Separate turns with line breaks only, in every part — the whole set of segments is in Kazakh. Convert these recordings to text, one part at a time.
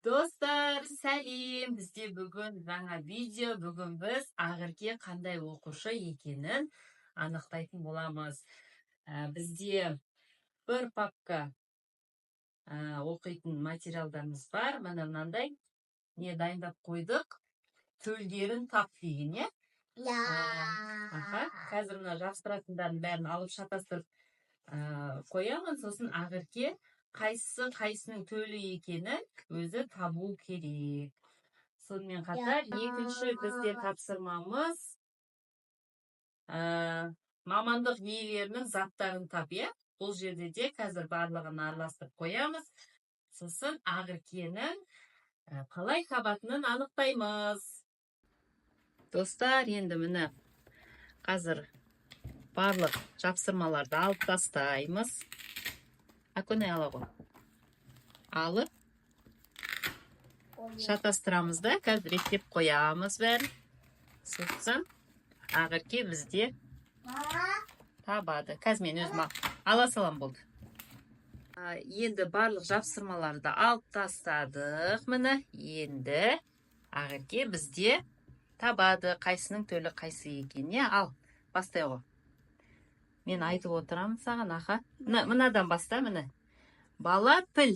Достар, сәлем! Бізде бүгін жаңа видео, бүгін біз Ақерке қандай оқушы екенін анықтайтын боламыз. Бізде бір папка оқитын материалдарымыз бар. Мына мынандай не дайындап қойдық. Төлдерін тап деген, е? Қазір мына жабыстыратындарын бәрін алып шатастырып қоямын. Сосын Ақерке қайсының төлі екенін өзі табу керек. Сонымен қатар екінші бізде тапсырмамыз мамандық иелерінің заттарын тап, е? Бұл жерде де қазір барлығын араластырып қоямыз. Сосын Ақеркенің қалай табатынын анықтаймыз. Достар, енді міне қазір барлық жапсырмаларды алып тастаймыз. Акөне ала ғой. Алып шатастырамыз да, қазір реттеп қоямыз бәрін. Сосын Ақерке бізде табады. Қазір мен өзім ала салам болды. Енді барлық жапсырмаларды алып тастадық. Міне енді Ақерке бізде табады. Қайсының төлі қайсы екен. Ал, бастай ғой. Мен айтып отырамын саған, аха. Мынадан баста, міне. Бала піл.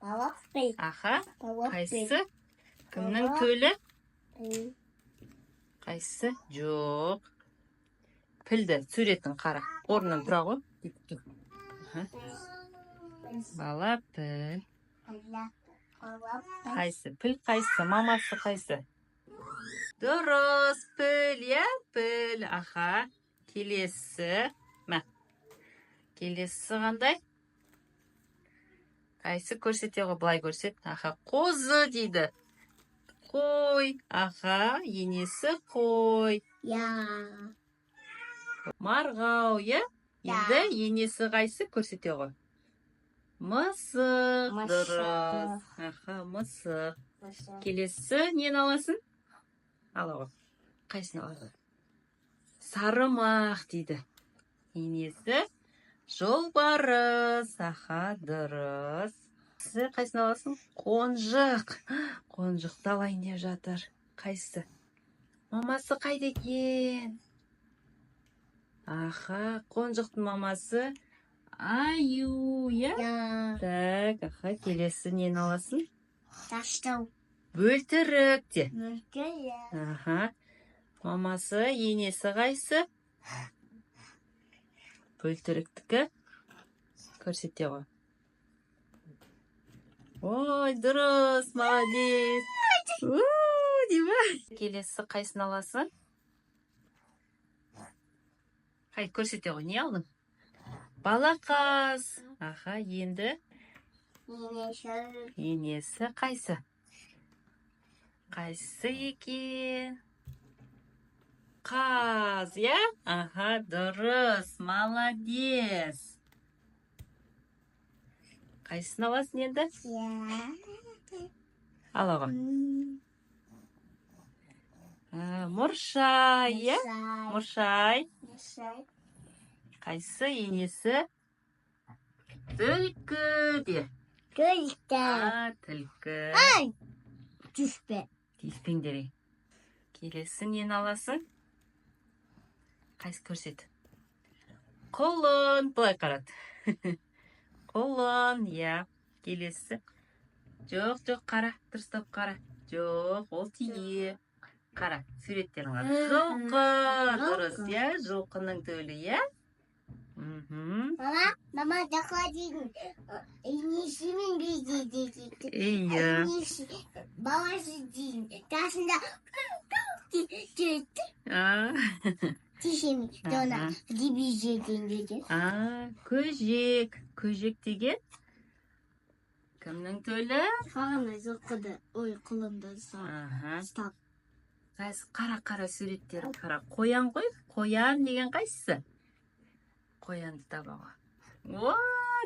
Бала піл.
Аха. Қайсы? Кімнің төлі? Қайсы? Жоқ. Пілді, суретін қара. Орнынан тұра ғой. Бала піл. Қайсы? Піл қайсы? Мамасы қайсы? Дұрыс, піл, я? Піл. Аха. Келесі. Келесі қандай? Қайсы көрсете ғой, былай көрсет. Аха, қозы дейді. Қой. Аха, енесі қой. Марғау, я? Енді енесі қайсы көрсете ғой. Мысық. Дұрыс. Аха, мысық. Келесі нені аласың? Ала ғой. Қайсын аласың? Сарымақ дейді. Енесі жолбарыс. Аха, дұрыс. Қайсын аласың? Қонжық. Қонжықты алайын деп жатыр. Қайсы? Мамасы қайда екен? Аха, қонжықтың мамасы аю, я? Так, аха, келесі нені аласың?
Таштау.
Бөлтірік де.
Бөлтірік.
Аха. Мамасы, енесі қайсы? Бөлтіріктікі көрсете ғой. Ой, дұрыс, молодец. Келесі қайсын аласың? Қай, көрсете ғой, не алдың? Балақаз. Аха, енді? Енесі қайсы? Қайсы екен? Қаз, я? Аха, дұрыс, молодец. Қайсын аласың енді? Ала ғой. Мұршай, я? Мұршай. Қайсы енесі? Түлкі де.
Түлкі.
Түлкі.
Ай, түспе.
Тиіспеңдері. Келесі нені аласың? Қайсы көрсет? Құлын. Бұлай қарат. Құлын, я. Келесі. Жоқ, қара. Дұрыстап қара. Жоқ, ол тие. Қара, суреттерің бар. Жылқы. Дұрыс, я. Жылқының төлі, я.
Мама, заходи. Енесі мен бейді дейді.
Иә.
Баласы дейді. Тасында тишеми, дона, дебежек дейді.
Көжек. Көжек деген? Кімнің төлі?
Қағана жылқыды, ой, құлынды стап.
Қара суреттері қара. Қоян ғой? Қоян деген қайсысы? Қоянды табаға. О,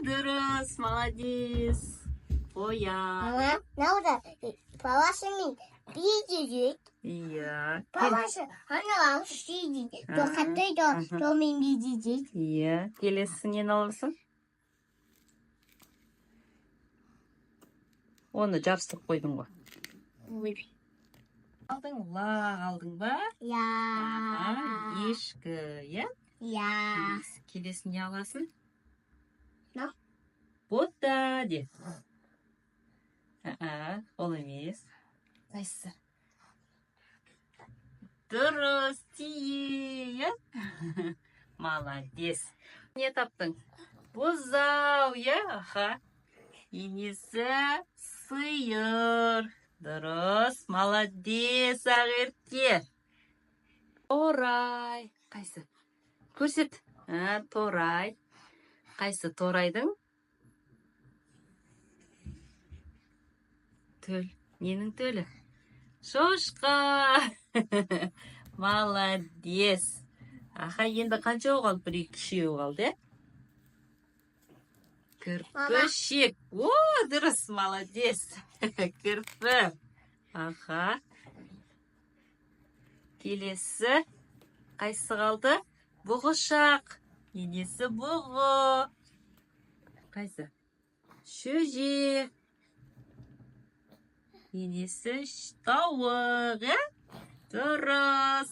дұрыс, молодец. Қоян.
Мама, баласы мен бейді.
Иә.
Баласы, ана дейді. Тоқаттай томен бейді.
Иә. Келесі нені алырсың? Оны жабыстырып қойдың ғой. Алдың ба? Ешкі, иә? Келесін не аласың? Бота, де. Ол емес. Қайсы? Дұрыс, тие, иә? Молодец. Не таптың? Бұзау, иә? Енесі сиыр. Дұрыс, молодец, Ақерке. Торай. Қайсы? Көрсет. Торай. Қайсы торайдың? Төл. Ненің төлі? Шошқа. Молодец. Енді қанша оғалды? Бір кішеу қалды, Кірпішек. О, дұрыс, молодец. Кірпі. Келесі. Қайсы қалды? Бұғышақ. Енесі бұғы. Қайсы? Шөже. Енесі тауық, Дұрыс.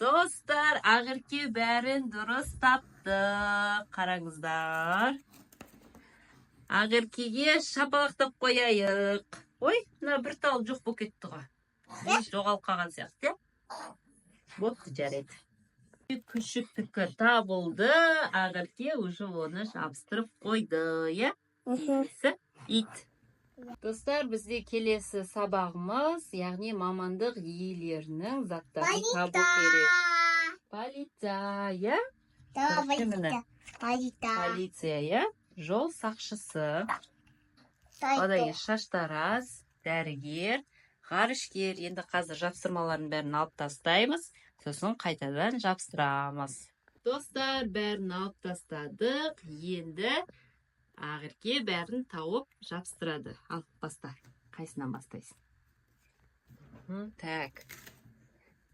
Достар, Ақерке бәрін дұрыс тапты. Қараңыздар. Ақеркеге шапалақтап қояйық. Ой, мына бір тал жоқ болып кетті ғой. Жоғалып қалған сияқты. Бопты, жарайды. Күшіктікі табылды. Ақерке уже оны жабыстырып қойды, иә? Ит. Достар, бізде келесі сабағымыз, яғни мамандық иелерінің заттарын табу керек. Полиция, иә? Полиция, иә? Жол сақшысы. Одан шаштараз, дәрігер, ғарышкер. Енді қазір жапсырмаларын бәрін алып тастаймыз. Сосын қайтадан жапсырамыз. Достар, бәрін алып тастадық. Енді Ақерке бәрін тауып жапсырады. Ал, баста. Қайсынан бастайсың? Так.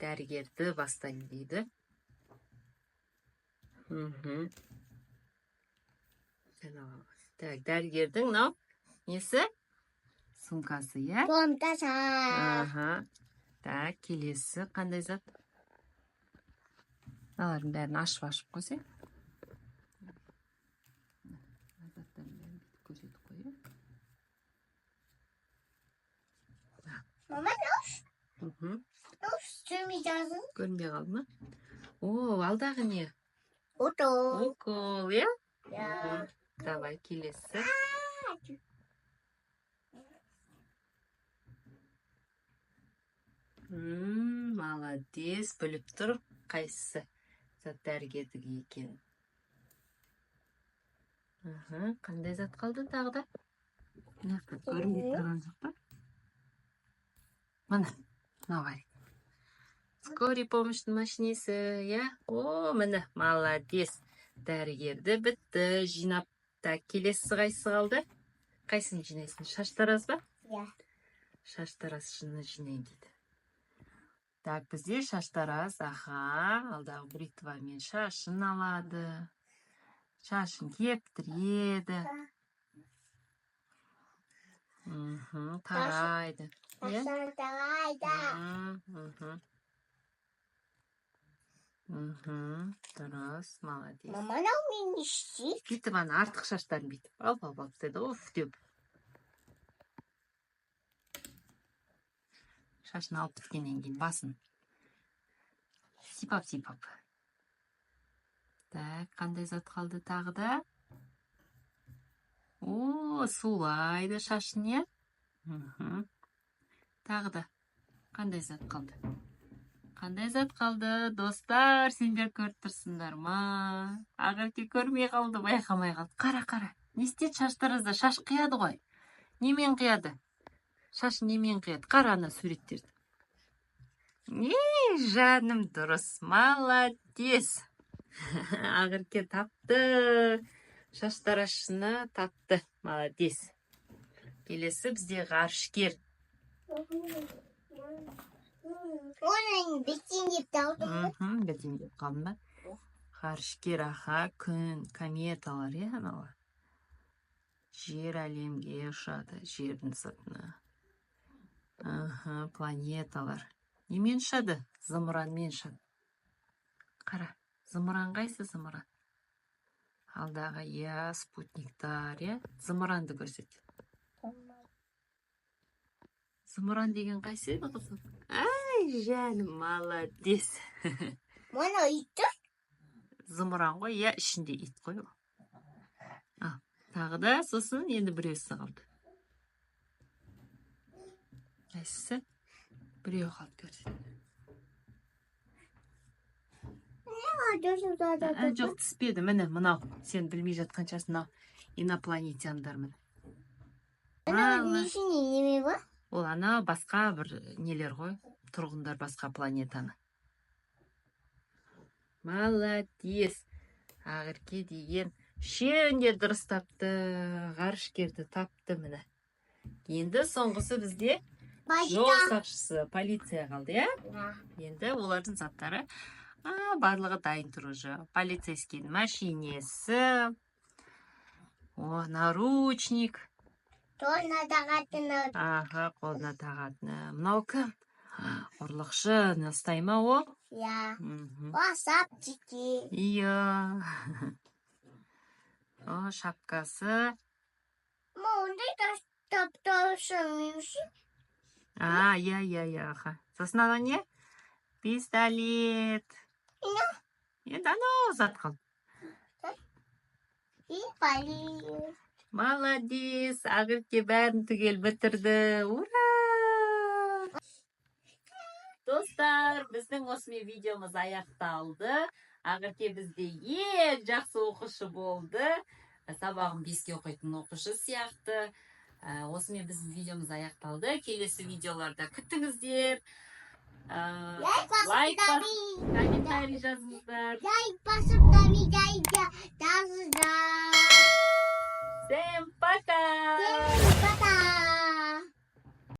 Дәрігерді бастайын дейді. Так, дәрігердің несі? Сумкасы, иә?
Сумкасы.
Так, келесі қандай зат? Алардың бәрін ашып қойсай.
Мама, Görmeyeceksin.
Görmeye kaldı mı? Oo, alдағы не?
Укол.
Укол, иә?
Да.
Давай, келесі. Молодец, біліп тұр, қайсысы зат дәрігердігі екен. Қандай зат қалды тағы да? Көрінбей тұрған жоқ па? Мына, давай. Скорый помощь машинесі, иә? О, міне, молодец. Дәрігерді бітті, жинап. Так, келесі қайсы қалды? Қайсын жинайсың? Шаштараз ба?
Иә.
Шаштараз шыны жинай дейді. Так, бізде шаштараз, алдағы бритвамен шашын алады. Шашын кептіреді. Тарайды.
Шашын тарайды.
Дұрыс, молодец.
Мама, мен не істейді?
Бүйтіп ана артық шаштарын бүйтіп. Алып деді, оф деп. Шашын алып біткеннен кейін басын. Сипап. Так, қандай зат қалды тағы да? О, сулайды шашын, е? Тағы да. Қандай зат қалды? Қандай зат қалды? Достар, сендер көріп тұрсыңдар ма? Ақерке көрмей қалды, байқамай қалды. Қара. Не істеді шаштаразда? Шаш қияды ғой. Немен қияды? Шаш немен қияды? Қараны суреттерді. Жаным, дұрыс. Молодец. Ақерке тапты. Шаштаразшыны тапты. Молодец. Келесі бізде ғарышкер.
Оның бетен деп таудың.
Бетен деп қалдым ба? Ғарышкер, күн, кометалар, е, аналар. жер әлемге ұшады, жердің сыртына. Планеталар. Немен ұшады? Зымыранмен ұшады. Қара, зымыран қайсы зымыран? Алдағы, спутниктар, зымыранды көрсетеді. Зымыран деген қайсы еді қызым? Ай, жаным, молодец.
Мұны ит
Зымыран ғой, ішінде ит қой. Тағы да сосын енді біреусі қалды. Қайсысы? Біреу қалды көрсетеді. Жоқ, түспеді, міне, мынау. Сен білмей жатқаншасы мынау инопланетяндар міне.
несіне неме бар?
Ол ана басқа бір нелер ғой, тұрғындар басқа планетаны. Молодец. Ақерке деген шеуінде дұрыс тапты, ғарышкерді тапты міне. Енді соңғысы бізде жол сақшысы, полиция қалды, Енді олардың заттары барлығы дайын тұр уже. Полицейскийдің машинесі, наручник.
Қолына тағатыны.
Қолына тағатыны. Мынау кім? Ұрлықшы, ұстай ма о?
Саптики.
Шапкасы.
Ондай таптаушы.
Сосын ана не? Пистолет. Енді анау зат қалды. Молодец, Ақерке бәрін түгел бітірді. Ура! Достар, біздің осымен видеомыз аяқталды. Ақерке бізде ең жақсы оқушы болды. Сабағын 5-ке оқитын оқушы сияқты. Осымен біздің видеомыз аяқталды. Келесі видеоларда күтіңіздер. Лайк басып, комментарий жазыңыздар.
Лайк басып